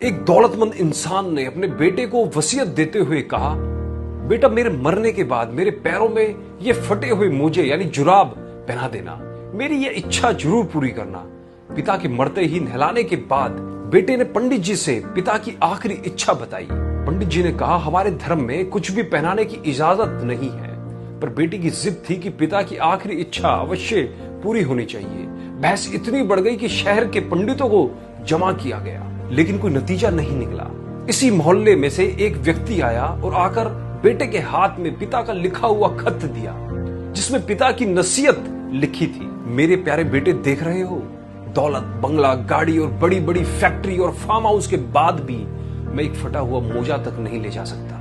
एक दौलतमंद इंसान ने अपने बेटे को वसीयत देते हुए कहा, बेटा मेरे मरने के बाद मेरे पैरों में ये फटे हुए मोजे यानी जुराब पहना देना, मेरी ये इच्छा जरूर पूरी करना। पिता के मरते ही नहलाने के बाद बेटे ने पंडित जी से पिता की आखिरी इच्छा बताई। पंडित जी ने कहा, हमारे धर्म में कुछ भी पहनाने की इजाजत नहीं है, पर बेटी की जिद थी कि पिता की आखिरी इच्छा अवश्य पूरी होनी चाहिए। बहस इतनी बढ़ गई कि शहर के पंडितों को जमा किया गया, लेकिन कोई नतीजा नहीं निकला। इसी मोहल्ले में से एक व्यक्ति आया और आकर बेटे के हाथ में पिता का लिखा हुआ खत दिया, जिसमें पिता की नसीहत लिखी थी। मेरे प्यारे बेटे, देख रहे हो, दौलत, बंगला, गाड़ी और बड़ी बड़ी फैक्ट्री और फार्म हाउस के बाद भी मैं एक फटा हुआ मोजा तक नहीं ले जा सकता।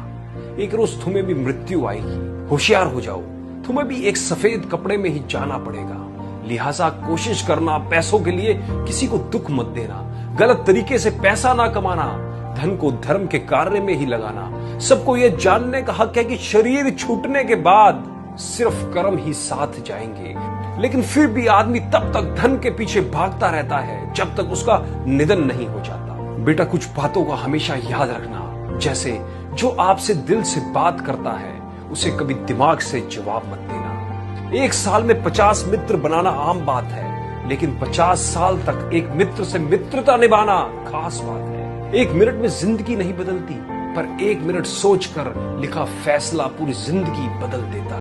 एक रोज तुम्हें भी मृत्यु आएगी, होशियार हो जाओ, तुम्हें भी एक सफेद कपड़े में ही जाना पड़ेगा। लिहाजा कोशिश करना, पैसों के लिए किसी को दुख मत देना, गलत तरीके से पैसा ना कमाना, धन को धर्म के कार्य में ही लगाना। सबको यह जानने का हक है कि शरीर छूटने के बाद सिर्फ कर्म ही साथ जाएंगे, लेकिन फिर भी आदमी तब तक धन के पीछे भागता रहता है जब तक उसका निधन नहीं हो जाता। बेटा, कुछ बातों का हमेशा याद रखना, जैसे जो आपसे दिल से बात करता है उसे कभी दिमाग से जवाब मत देना। एक साल में 50 मित्र बनाना आम बात है, लेकिन 50 साल तक एक मित्र से मित्रता निभाना खास बात है। एक मिनट में जिंदगी नहीं बदलती, पर एक मिनट सोचकर लिखा फैसला पूरी जिंदगी बदल देता है।